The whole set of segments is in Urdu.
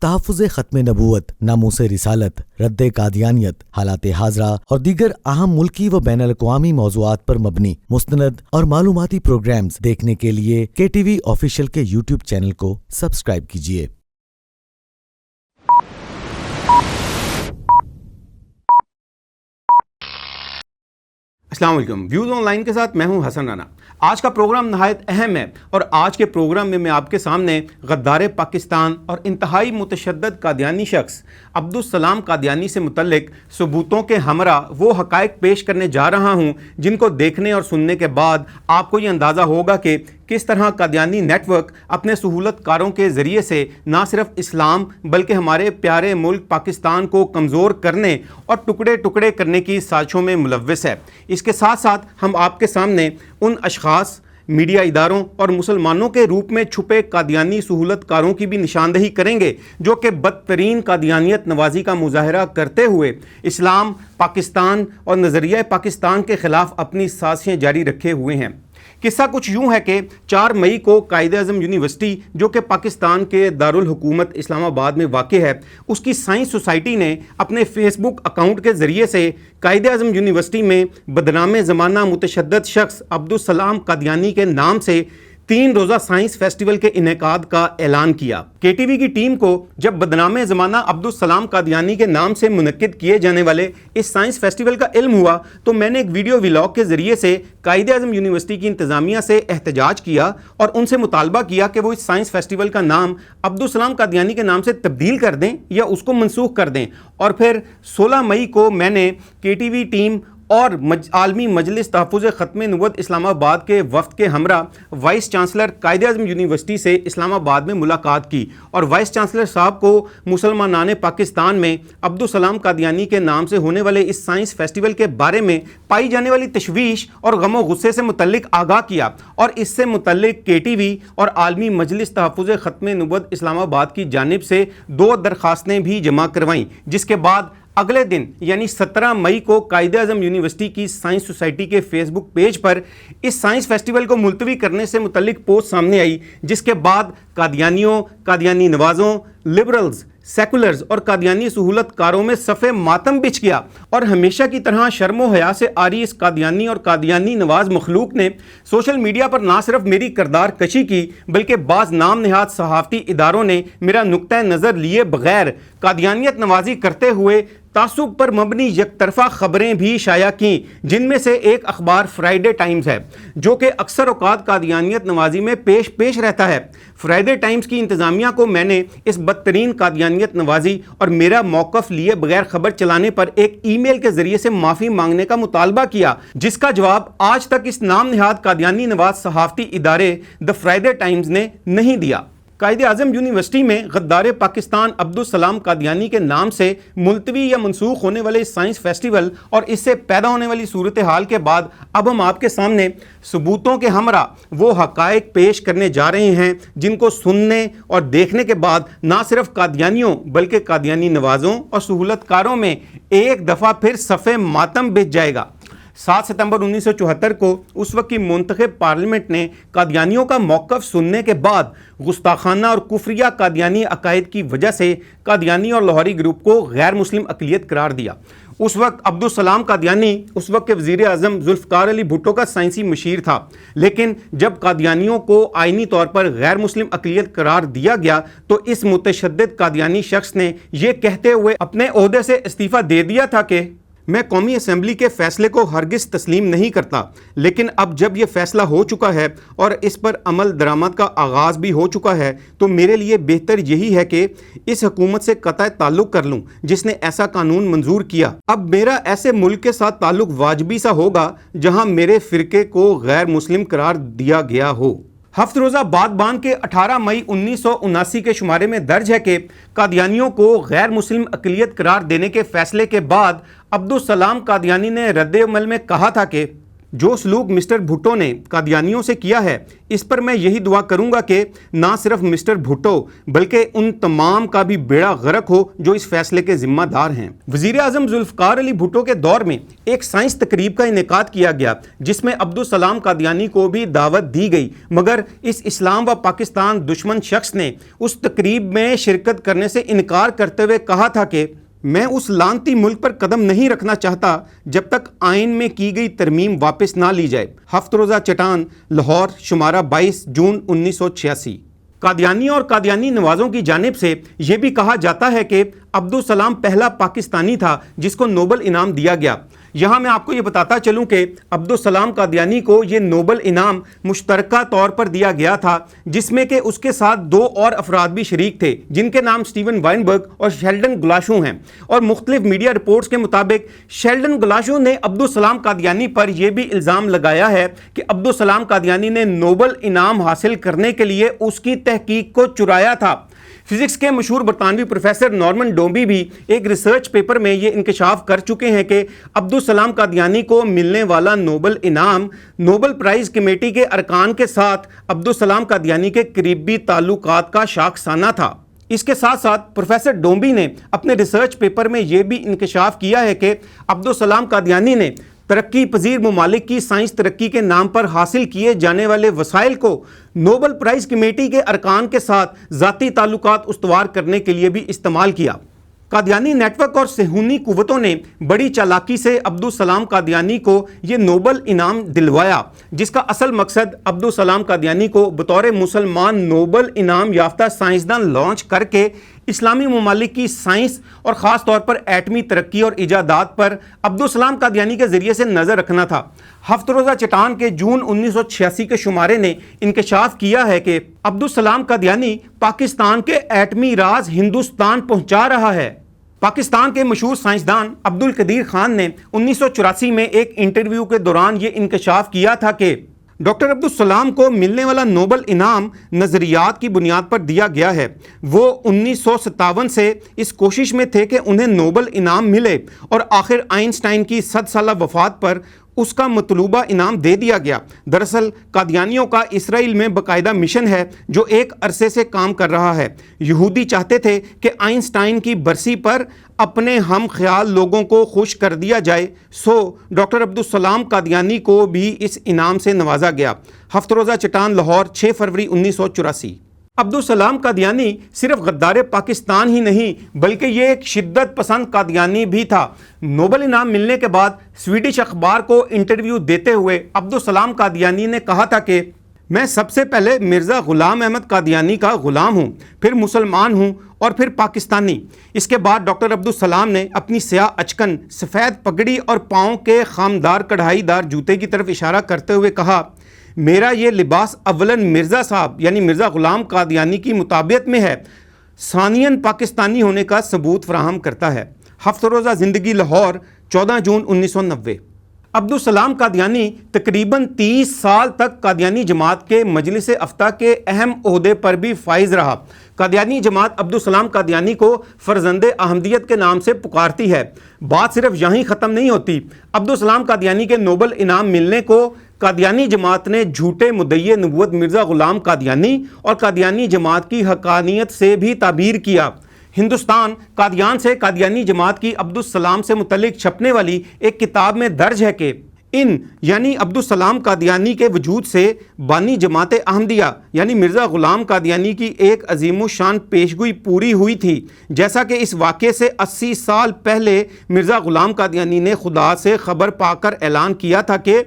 تحفظ ختم نبوت، ناموس رسالت، رد قادیانیت، حالات حاضرہ اور دیگر اہم ملکی و بین الاقوامی موضوعات پر مبنی مستند اور معلوماتی پروگرامز دیکھنے کے لیے کے ٹی وی آفیشیل کے یوٹیوب چینل کو سبسکرائب کیجیے۔ السلام علیکم، ویوز آن لائن کے ساتھ میں ہوں حسن رانا۔ آج کا پروگرام نہایت اہم ہے اور آج کے پروگرام میں آپ کے سامنے غدار پاکستان اور انتہائی متشدد قادیانی شخص عبدالسلام قادیانی سے متعلق ثبوتوں کے ہمراہ وہ حقائق پیش کرنے جا رہا ہوں جن کو دیکھنے اور سننے کے بعد آپ کو یہ اندازہ ہوگا کہ کس طرح قادیانی نیٹ ورک اپنے سہولت کاروں کے ذریعے سے نہ صرف اسلام بلکہ ہمارے پیارے ملک پاکستان کو کمزور کرنے اور ٹکڑے ٹکڑے کرنے کی سازشوں میں ملوث ہے۔ اس کے ساتھ ساتھ ہم آپ کے سامنے ان اشخاص، میڈیا اداروں اور مسلمانوں کے روپ میں چھپے قادیانی سہولت کاروں کی بھی نشاندہی کریں گے جو کہ بدترین قادیانیت نوازی کا مظاہرہ کرتے ہوئے اسلام، پاکستان اور نظریہ پاکستان کے خلاف اپنی سازشیں جاری رکھے ہوئے ہیں۔ قصہ کچھ یوں ہے کہ 4 مئی کو قائد اعظم یونیورسٹی جو کہ پاکستان کے دارالحکومت اسلام آباد میں واقع ہے، اس کی سائنس سوسائٹی نے اپنے فیس بک اکاؤنٹ کے ذریعے سے قائد اعظم یونیورسٹی میں بدنام زمانہ متشدد شخص عبدالسلام قادیانی کے نام سے 3 روزہ سائنس فیسٹیول کے انعقاد کا اعلان کیا۔ کے ٹی وی کی ٹیم کو جب بدنام زمانہ عبدالسلام قادیانی کے نام سے منعقد کیے جانے والے اس سائنس فیسٹیول کا علم ہوا تو میں نے ایک ویڈیو ولاگ کے ذریعے سے قائد اعظم یونیورسٹی کی انتظامیہ سے احتجاج کیا اور ان سے مطالبہ کیا کہ وہ اس سائنس فیسٹیول کا نام عبدالسلام قادیانی کے نام سے تبدیل کر دیں یا اس کو منسوخ کر دیں، اور پھر 16 مئی کو میں نے کے ٹی وی ٹیم اور عالمی مجلس تحفظ ختم نبوت اسلام آباد کے وفد کے ہمراہ vice chancellor Quaid Azam university سے اسلام آباد میں ملاقات کی اور وائس چانسلر صاحب کو مسلمانان پاکستان میں عبدالسلام قادیانی کے نام سے ہونے والے اس سائنس فیسٹیول کے بارے میں پائی جانے والی تشویش اور غم و غصے سے متعلق آگاہ کیا، اور اس سے متعلق کے ٹی وی اور عالمی مجلس تحفظ ختم نبوت اسلام آباد کی جانب سے 2 درخواستیں بھی جمع کروائیں، جس کے بعد اگلے دن یعنی 17 مئی کو قائد اعظم یونیورسٹی کی سائنس سوسائٹی کے فیس بک پیج پر اس سائنس فیسٹیول کو ملتوی کرنے سے متعلق پوسٹ سامنے آئی، جس کے بعد قادیانیوں، قادیانی نوازوں، لبرلز، سیکولرز اور قادیانی سہولت کاروں میں صف ماتم بچھ گیا، اور ہمیشہ کی طرح شرم و حیا سے آری اس قادیانی اور قادیانی نواز مخلوق نے سوشل میڈیا پر نہ صرف میری کردار کشی کی بلکہ بعض نام نہاد صحافتی اداروں نے میرا نقطہ نظر لیے بغیر قادیانیت نوازی کرتے ہوئے تعصب پر مبنی یک طرفہ خبریں بھی شائع کیں، جن میں سے ایک اخبار فرائیڈے ٹائمز ہے جو کہ اکثر اوقات قادیانیت نوازی میں پیش رہتا ہے۔ فرائیڈے ٹائمز کی انتظامیہ کو میں نے اس بدترین قادیانیت نوازی اور میرا موقف لیے بغیر خبر چلانے پر ایک ای میل کے ذریعے سے معافی مانگنے کا مطالبہ کیا، جس کا جواب آج تک اس نام نہاد قادیانی نواز صحافتی ادارے دی فرائیڈے ٹائمز نے نہیں دیا۔ قائد اعظم یونیورسٹی میں غدار پاکستان عبدالسلام قادیانی کے نام سے ملتوی یا منسوخ ہونے والے سائنس فیسٹیول اور اس سے پیدا ہونے والی صورتحال کے بعد اب ہم آپ کے سامنے ثبوتوں کے ہمراہ وہ حقائق پیش کرنے جا رہے ہیں جن کو سننے اور دیکھنے کے بعد نہ صرف قادیانیوں بلکہ قادیانی نوازوں اور سہولت کاروں میں ایک دفعہ پھر صف ماتم بچ جائے گا۔ 7 ستمبر 1974 کو اس وقت کی منتخب پارلیمنٹ نے قادیانیوں کا موقف سننے کے بعد گستاخانہ اور کفریہ قادیانی عقائد کی وجہ سے قادیانی اور لاہوری گروپ کو غیر مسلم اقلیت قرار دیا۔ اس وقت عبدالسلام قادیانی اس وقت کے وزیر اعظم ذوالفقار علی بھٹو کا سائنسی مشیر تھا، لیکن جب قادیانیوں کو آئینی طور پر غیر مسلم اقلیت قرار دیا گیا تو اس متشدد قادیانی شخص نے یہ کہتے ہوئے اپنے عہدے سے استعفیٰ دے دیا تھا کہ میں قومی اسمبلی کے فیصلے کو ہرگز تسلیم نہیں کرتا، لیکن اب جب یہ فیصلہ ہو چکا ہے اور اس پر عمل درآمد کا آغاز بھی ہو چکا ہے تو میرے لیے بہتر یہی ہے کہ اس حکومت سے قطع تعلق کر لوں جس نے ایسا قانون منظور کیا۔ اب میرا ایسے ملک کے ساتھ تعلق واجبی سا ہوگا جہاں میرے فرقے کو غیر مسلم قرار دیا گیا ہو۔ ہفت روزہ بادبان کے 18 مئی 1979 کے شمارے میں درج ہے کہ قادیانیوں کو غیر مسلم اقلیت قرار دینے کے فیصلے کے بعد عبدالسلام قادیانی نے رد عمل میں کہا تھا کہ جو سلوک مسٹر بھٹو نے قادیانیوں سے کیا ہے اس پر میں یہی دعا کروں گا کہ نہ صرف مسٹر بھٹو بلکہ ان تمام کا بھی بیڑا غرق ہو جو اس فیصلے کے ذمہ دار ہیں۔ وزیر اعظم ذوالفقار علی بھٹو کے دور میں ایک سائنس تقریب کا انعقاد کیا گیا جس میں عبدالسلام قادیانی کو بھی دعوت دی گئی، مگر اس اسلام و پاکستان دشمن شخص نے اس تقریب میں شرکت کرنے سے انکار کرتے ہوئے کہا تھا کہ میں اس لعنتی ملک پر قدم نہیں رکھنا چاہتا جب تک آئین میں کی گئی ترمیم واپس نہ لی جائے۔ ہفت روزہ چٹان، لاہور، شمارہ 22 جون 1986۔ قادیانیوں اور قادیانی نوازوں کی جانب سے یہ بھی کہا جاتا ہے کہ عبدالسلام پہلا پاکستانی تھا جس کو نوبل انعام دیا گیا۔ یہاں میں آپ کو یہ بتاتا چلوں کہ عبدالسلام قادیانی کو یہ نوبل انعام مشترکہ طور پر دیا گیا تھا، جس میں کہ اس کے ساتھ 2 اور افراد بھی شریک تھے جن کے نام سٹیون وائنبرگ اور شیلڈن گلاشو ہیں، اور مختلف میڈیا رپورٹس کے مطابق شیلڈن گلاشو نے عبدالسلام قادیانی پر یہ بھی الزام لگایا ہے کہ عبدالسلام قادیانی نے نوبل انعام حاصل کرنے کے لیے اس کی تحقیق کو چرایا تھا۔ فزکس کے مشہور برطانوی پروفیسر نارمن ڈومبی بھی ایک ریسرچ پیپر میں یہ انکشاف کر چکے ہیں کہ عبدالسلام قادیانی کو ملنے والا نوبل انعام نوبل پرائز کمیٹی کے ارکان کے ساتھ عبدالسلام قادیانی کے قریبی تعلقات کا شاخسانہ تھا۔ اس کے ساتھ ساتھ پروفیسر ڈومبی نے اپنے ریسرچ پیپر میں یہ بھی انکشاف کیا ہے کہ عبدالسلام قادیانی نے ترقی پذیر ممالک کی سائنس ترقی کے نام پر حاصل کیے جانے والے وسائل کو نوبل پرائز کمیٹی کے ارکان کے ساتھ ذاتی تعلقات استوار کرنے کے لیے بھی استعمال کیا۔ قادیانی نیٹ ورک اور صہیونی قوتوں نے بڑی چالاکی سے عبدالسلام قادیانی کو یہ نوبل انعام دلوایا، جس کا اصل مقصد عبدالسلام قادیانی کو بطور مسلمان نوبل انعام یافتہ سائنسدان لانچ کر کے اسلامی ممالک کی سائنس اور خاص طور پر ایٹمی ترقی اور ایجادات پر عبدالسلام قادیانی کے ذریعے سے نظر رکھنا تھا۔ ہفت روزہ چٹان کے جون 1986 کے شمارے نے انکشاف کیا ہے کہ عبدالسلام قادیانی پاکستان کے ایٹمی راز ہندوستان پہنچا رہا ہے۔ پاکستان کے مشہور سائنسدان عبدالقدیر خان نے 1984 میں ایک انٹرویو کے دوران یہ انکشاف کیا تھا کہ ڈاکٹر عبدالسلام کو ملنے والا نوبل انعام نظریات کی بنیاد پر دیا گیا ہے۔ وہ 1957 سے اس کوشش میں تھے کہ انہیں نوبل انعام ملے، اور آخر آئنسٹائن کی 100 سالہ وفات پر اس کا مطلوبہ انعام دے دیا گیا۔ دراصل قادیانیوں کا اسرائیل میں باقاعدہ مشن ہے جو ایک عرصے سے کام کر رہا ہے۔ یہودی چاہتے تھے کہ آئنسٹائن کی برسی پر اپنے ہم خیال لوگوں کو خوش کر دیا جائے، سو ڈاکٹر عبدالسلام قادیانی کو بھی اس انعام سے نوازا گیا۔ ہفت روزہ چٹان، لاہور، 6 فروری 1984۔ عبدالسلام قادیانی صرف غدار پاکستان ہی نہیں بلکہ یہ ایک شدت پسند قادیانی بھی تھا۔ نوبل انعام ملنے کے بعد سویڈش اخبار کو انٹرویو دیتے ہوئے عبدالسلام قادیانی نے کہا تھا کہ میں سب سے پہلے مرزا غلام احمد قادیانی کا غلام ہوں، پھر مسلمان ہوں اور پھر پاکستانی۔ اس کے بعد ڈاکٹر عبدالسلام نے اپنی سیاہ اچکن، سفید پگڑی اور پاؤں کے خامدار کڑھائی دار جوتے کی طرف اشارہ کرتے ہوئے کہا، میرا یہ لباس اولاً مرزا صاحب یعنی مرزا غلام قادیانی کی مطابقت میں ہے، ثانیاً پاکستانی ہونے کا ثبوت فراہم کرتا ہے۔ ہفت روزہ زندگی، لاہور، 14 جون 1990۔ عبدالسلام قادیانی تقریباً 30 سال تک قادیانی جماعت کے مجلس افتہ کے اہم عہدے پر بھی فائز رہا۔ قادیانی جماعت عبدالسلام قادیانی کو فرزند احمدیت کے نام سے پکارتی ہے۔ بات صرف یہیں ختم نہیں ہوتی۔ عبدالسلام قادیانی کے نوبل انعام ملنے کو قادیانی جماعت نے جھوٹے مدعی نبوت مرزا غلام قادیانی اور قادیانی جماعت کی حقانیت سے بھی تعبیر کیا۔ ہندوستان قادیان سے قادیانی جماعت کی عبدالسلام سے متعلق چھپنے والی ایک کتاب میں درج ہے کہ ان یعنی عبدالسلام قادیانی کے وجود سے بانی جماعت احمدیہ یعنی مرزا غلام قادیانی کی ایک عظیم الشان پیشگوئی پوری ہوئی تھی، جیسا کہ اس واقعے سے 80 سال پہلے مرزا غلام قادیانی نے خدا سے خبر پا کر اعلان کیا تھا کہ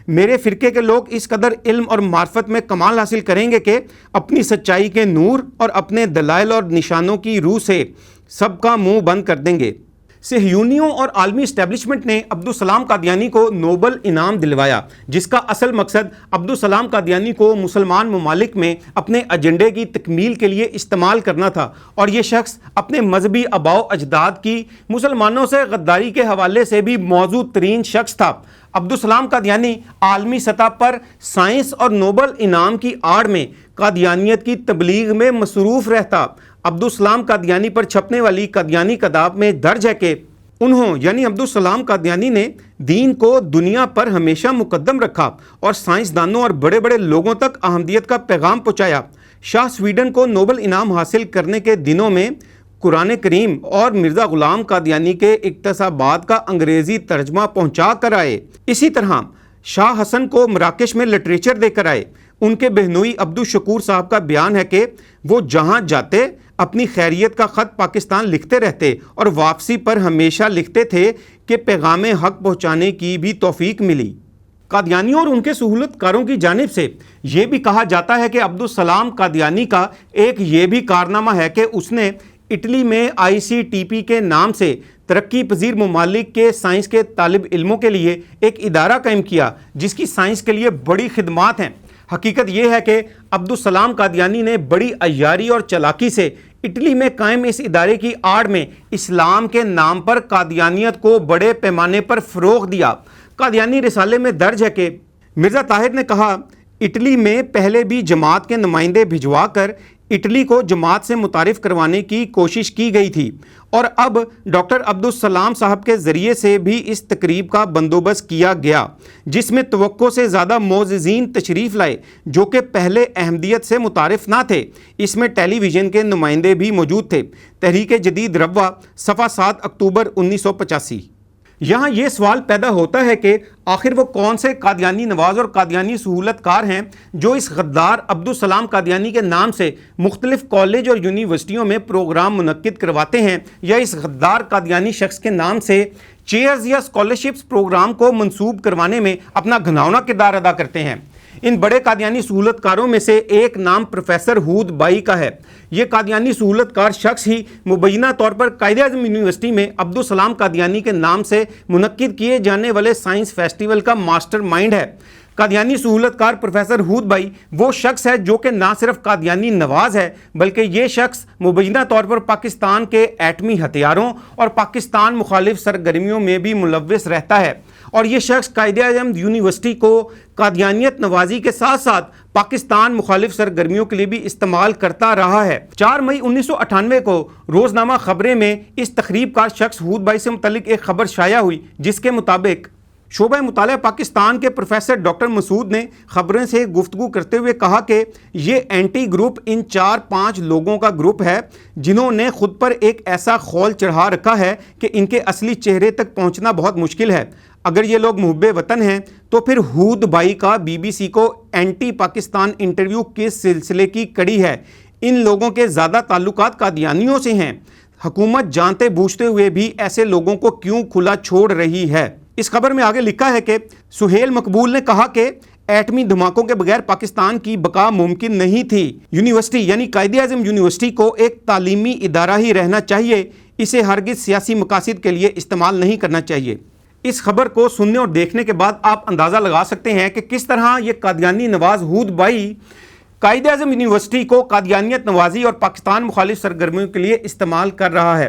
میرے فرقے کے لوگ اس قدر علم اور معرفت میں کمال حاصل کریں گے کہ اپنی سچائی کے نور اور اپنے دلائل اور نشانوں کی روح سے سب کا منہ بند کر دیں گے۔ صہیونیوں اور عالمی اسٹیبلشمنٹ نے عبدالسلام قادیانی کو نوبل انعام دلوایا، جس کا اصل مقصد عبدالسلام قادیانی کو مسلمان ممالک میں اپنے ایجنڈے کی تکمیل کے لیے استعمال کرنا تھا، اور یہ شخص اپنے مذہبی آباء و اجداد کی مسلمانوں سے غداری کے حوالے سے بھی موزوں ترین شخص تھا۔ عبدالسلام قادیانی عالمی سطح پر سائنس اور نوبل انعام کی آڑ میں قادیانیت کی تبلیغ میں مصروف رہتا۔ عبدالسلام قادیانی پر چھپنے والی قادیانی کتاب میں درج ہے کہ انہوں یعنی عبدالسلام قادیانی نے دین کو دنیا پر ہمیشہ مقدم رکھا اور سائنسدانوں اور بڑے بڑے لوگوں تک احمدیت کا پیغام پہنچایا۔ شاہ سویڈن کو نوبل انعام حاصل کرنے کے دنوں میں قرآن کریم اور مرزا غلام قادیانی کے اقتصابات کا انگریزی ترجمہ پہنچا کر آئے۔ اسی طرح شاہ حسن کو مراکش میں لٹریچر دے کر آئے۔ ان کے بہنوئی عبدالشکور صاحب کا بیان ہے کہ وہ جہاں جاتے اپنی خیریت کا خط پاکستان لکھتے رہتے اور واپسی پر ہمیشہ لکھتے تھے کہ پیغام حق پہنچانے کی بھی توفیق ملی۔ قادیانیوں اور ان کے سہولت کاروں کی جانب سے یہ بھی کہا جاتا ہے کہ عبدالسلام قادیانی کا ایک یہ بھی کارنامہ ہے کہ اس نے اٹلی میں ICTP کے نام سے ترقی پذیر ممالک کے سائنس کے طالب علموں کے لیے ایک ادارہ قائم کیا جس کی سائنس کے لیے بڑی خدمات ہیں۔ حقیقت یہ ہے کہ عبدالسلام قادیانی نے بڑی عیاری اور چلاکی سے اٹلی میں قائم اس ادارے کی آڑ میں اسلام کے نام پر قادیانیت کو بڑے پیمانے پر فروغ دیا۔ قادیانی رسالے میں درج ہے کہ مرزا طاہر نے کہا، اٹلی میں پہلے بھی جماعت کے نمائندے بھجوا کر اٹلی کو جماعت سے متعارف کروانے کی کوشش کی گئی تھی، اور اب ڈاکٹر عبدالسلام صاحب کے ذریعے سے بھی اس تقریب کا بندوبست کیا گیا جس میں توقع سے زیادہ معززین تشریف لائے جو کہ پہلے احمدیت سے متعارف نہ تھے۔ اس میں ٹیلی ویژن کے نمائندے بھی موجود تھے۔ تحریک جدید روا، صفحہ 7 اکتوبر 1985۔ یہاں یہ سوال پیدا ہوتا ہے کہ آخر وہ کون سے قادیانی نواز اور قادیانی سہولت کار ہیں جو اس غدار عبدالسلام قادیانی کے نام سے مختلف کالج اور یونیورسٹیوں میں پروگرام منعقد کرواتے ہیں یا اس غدار قادیانی شخص کے نام سے چیئرز یا اسکالرشپس پروگرام کو منسوب کروانے میں اپنا گھناؤنا کردار ادا کرتے ہیں۔ ان بڑے قادیانی سہولت کاروں میں سے ایک نام پروفیسر ہود بائی کا ہے۔ یہ قادیانی سہولت کار شخص ہی مبینہ طور پر قائد اعظم یونیورسٹی میں عبدالسلام قادیانی کے نام سے منعقد کیے جانے والے سائنس فیسٹیول کا ماسٹر مائنڈ ہے۔ قادیانی سہولت کار پروفیسر ہود بائی وہ شخص ہے جو کہ نہ صرف قادیانی نواز ہے بلکہ یہ شخص مبینہ طور پر پاکستان کے ایٹمی ہتھیاروں اور پاکستان مخالف سرگرمیوں میں بھی ملوث رہتا ہے، اور یہ شخص قائد اعظم یونیورسٹی کو قادیانیت نوازی کے ساتھ ساتھ پاکستان مخالف سرگرمیوں کے لیے بھی استعمال کرتا رہا ہے۔ 4 مئی 1998 کو روزنامہ خبریں میں اس تقریب کا شخص ہود بائی سے متعلق ایک خبر شائع ہوئی جس کے مطابق شعبہ مطالعہ پاکستان کے پروفیسر ڈاکٹر مسعود نے خبریں سے گفتگو کرتے ہوئے کہا کہ یہ اینٹی گروپ ان 4-5 لوگوں کا گروپ ہے جنہوں نے خود پر ایک ایسا خول چڑھا رکھا ہے کہ ان کے اصلی چہرے تک پہنچنا بہت مشکل ہے۔ اگر یہ لوگ محب وطن ہیں تو پھر ہود بائی کا BBC کو اینٹی پاکستان انٹرویو کس سلسلے کی کڑی ہے؟ ان لوگوں کے زیادہ تعلقات قادیانیوں سے ہیں۔ حکومت جانتے بوجھتے ہوئے بھی ایسے لوگوں کو کیوں کھلا چھوڑ رہی ہے؟ اس خبر میں آگے لکھا ہے کہ سہیل مقبول نے کہا کہ ایٹمی دھماکوں کے بغیر پاکستان کی بقا ممکن نہیں تھی۔ یونیورسٹی یعنی قائد اعظم یونیورسٹی کو ایک تعلیمی ادارہ ہی رہنا چاہیے، اسے ہرگز سیاسی مقاصد کے لیے استعمال نہیں کرنا چاہیے۔ اس خبر کو سننے اور دیکھنے کے بعد آپ اندازہ لگا سکتے ہیں کہ کس طرح یہ قادیانی نواز ہود بائی قائد اعظم یونیورسٹی کو قادیانیت نوازی اور پاکستان مخالف سرگرمیوں کے لیے استعمال کر رہا ہے۔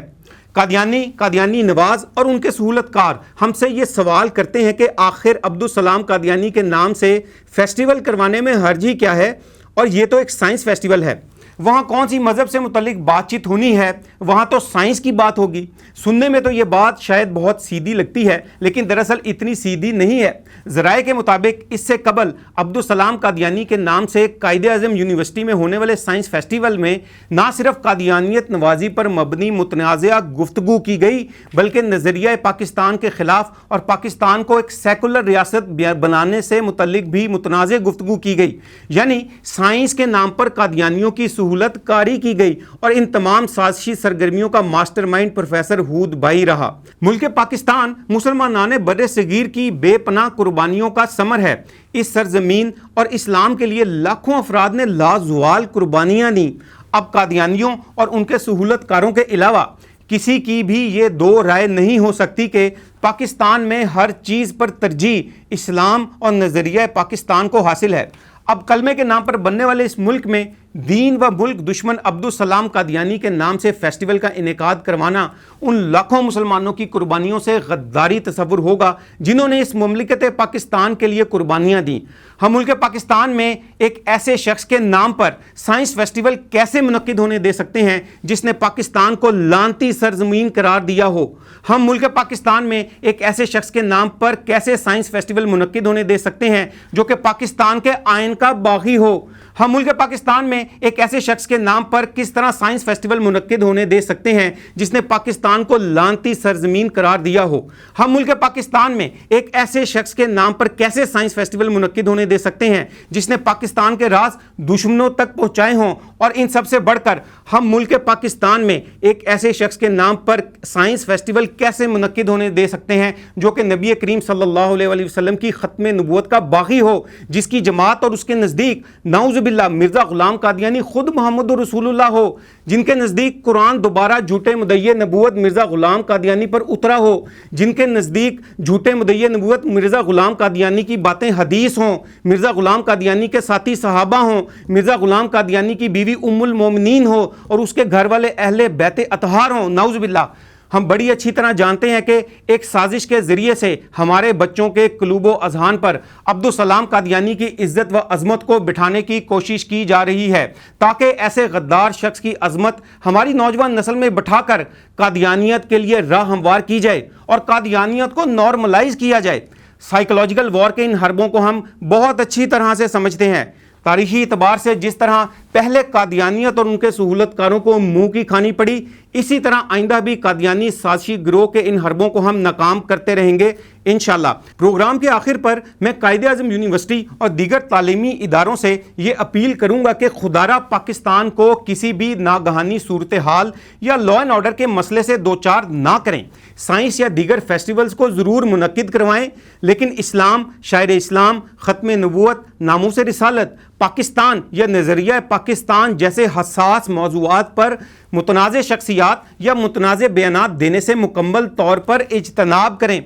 قادیانی نواز اور ان کے سہولت کار ہم سے یہ سوال کرتے ہیں کہ آخر عبدالسلام قادیانی کے نام سے فیسٹیول کروانے میں حرج ہی کیا ہے؟ اور یہ تو ایک سائنس فیسٹیول ہے، وہاں کون سی مذہب سے متعلق بات چیت ہونی ہے؟ وہاں تو سائنس کی بات ہوگی۔ سننے میں تو یہ بات شاید بہت سیدھی لگتی ہے لیکن دراصل اتنی سیدھی نہیں ہے۔ ذرائع کے مطابق اس سے قبل عبدالسلام قادیانی کے نام سے قائد اعظم یونیورسٹی میں ہونے والے سائنس فیسٹیول میں نہ صرف قادیانیت نوازی پر مبنی متنازعہ گفتگو کی گئی بلکہ نظریہ پاکستان کے خلاف اور پاکستان کو ایک سیکولر ریاست بنانے سے متعلق بھی متنازع گفتگو کی گئی، یعنی سائنس کے نام پر قادیانیوں کی سہولت کاری کی گئی، اور ان تمام سازشی سرگرمیوں کا master mind professor Hud by رہا۔ ملک پاکستان مسلمانان بر صغیر کی بے پناہ قربانیوں کا ثمر ہے۔ اس سرزمین اور اسلام کے لیے لاکھوں افراد نے لازوال قربانیاں دیں۔ اب قادیانیوں اور ان کے سہولت کاروں کے علاوہ کسی کی بھی یہ دو رائے نہیں ہو سکتی کہ پاکستان میں ہر چیز پر ترجیح اسلام اور نظریہ پاکستان کو حاصل ہے۔ اب کلمے کے نام پر بننے والے اس ملک میں دین و ملک دشمن عبدالسلام قادیانی کے نام سے فیسٹیول کا انعقاد کروانا ان لاکھوں مسلمانوں کی قربانیوں سے غداری تصور ہوگا جنہوں نے اس مملکت پاکستان کے لیے قربانیاں دیں۔ ہم ملک پاکستان میں ایک ایسے شخص کے نام پر سائنس فیسٹیول کیسے منعقد ہونے دے سکتے ہیں جس نے پاکستان کو لعنتی سرزمین قرار دیا ہو؟ ہم ملک پاکستان میں ایک ایسے شخص کے نام پر کیسے سائنس فیسٹیول منعقد ہونے دے سکتے ہیں جو کہ پاکستان کے آئین کا باغی ہو؟ ہم ملک پاکستان میں ایک ایسے شخص کے نام پر کس طرح سائنس فیسٹیول منعقد ہونے دے سکتے ہیں جس نے پاکستان کو لعنتی سرزمین قرار دیا ہو؟ ہم ملک پاکستان میں ایک ایسے شخص کے نام پر کیسے سائنس فیسٹیول منعقد ہونے دے سکتے ہیں جس نے پاکستان کے راز دشمنوں تک پہنچائے ہوں؟ اور ان سب سے بڑھ کر ہم ملک پاکستان میں ایک ایسے شخص کے نام پر سائنس فیسٹیول کیسے منعقد ہونے دے سکتے ہیں جو کہ نبی کریم صلی اللہ علیہ وسلم کی ختم نبوت کا باغی ہو، جس کی جماعت اور اس کے نزدیک نعوذ باللہ مرزا غلام قادیانی خود محمد رسول اللہ ہو، جن کے نزدیک قرآن دوبارہ جھوٹے مدعی نبوت مرزا غلام قادیانی پر اترا ہو، جن کے نزدیک جھوٹے مدعی نبوت مرزا غلام قادیانی کی باتیں حدیث ہوں، مرزا غلام قادیانی کے ساتھی صحابہ ہوں، مرزا غلام قادیانی کی بیوی ام المومنین ہو اور اس کے گھر والے اہل بیت اطہار ہوں، نعوذ باللہ۔ ہم بڑی اچھی طرح جانتے ہیں کہ ایک سازش کے ذریعے سے ہمارے بچوں کے قلوب و اذہان پر عبدالسلام قادیانی کی عزت و عظمت کو بٹھانے کی کوشش کی جا رہی ہے تاکہ ایسے غدار شخص کی عظمت ہماری نوجوان نسل میں بٹھا کر قادیانیت کے لیے راہ ہموار کی جائے اور قادیانیت کو نارملائز کیا جائے۔ سائیکولوجیکل وار کے ان حربوں کو ہم بہت اچھی طرح سے سمجھتے ہیں۔ تاریخی اعتبار سے جس طرح پہلے قادیانیت اور ان کے سہولت کاروں کو منہ کی کھانی پڑی، اسی طرح آئندہ بھی قادیانی سازشی گروہ کے ان حربوں کو ہم ناکام کرتے رہیں گے انشاءاللہ۔ پروگرام کے آخر پر میں قائد اعظم یونیورسٹی اور دیگر تعلیمی اداروں سے یہ اپیل کروں گا کہ خدارہ پاکستان کو کسی بھی ناگہانی صورتحال یا لا اینڈ آرڈر کے مسئلے سے دوچار نہ کریں۔ سائنس یا دیگر فیسٹیولز کو ضرور منعقد کروائیں، لیکن اسلام، شاعر اسلام، ختم نبوت، ناموس رسالت، پاکستان یا نظریہ پاکستان جیسے حساس موضوعات پر متنازع شخصیات یا متنازع بیانات دینے سے مکمل طور پر اجتناب کریں۔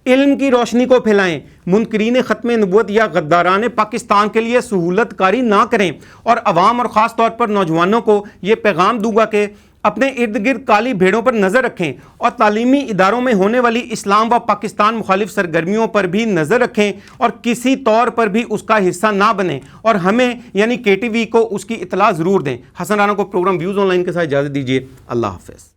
علم کی روشنی کو پھیلائیں، منکرین ختم نبوت یا غداران پاکستان کے لیے سہولت کاری نہ کریں، اور عوام اور خاص طور پر نوجوانوں کو یہ پیغام دوں گا کہ اپنے ارد گرد کالی بھیڑوں پر نظر رکھیں اور تعلیمی اداروں میں ہونے والی اسلام و پاکستان مخالف سرگرمیوں پر بھی نظر رکھیں اور کسی طور پر بھی اس کا حصہ نہ بنیں، اور ہمیں یعنی KTV کو اس کی اطلاع ضرور دیں۔ حسن رانا کو پروگرام ویوز آن لائن کے ساتھ اجازت دیجیے۔ اللہ حافظ۔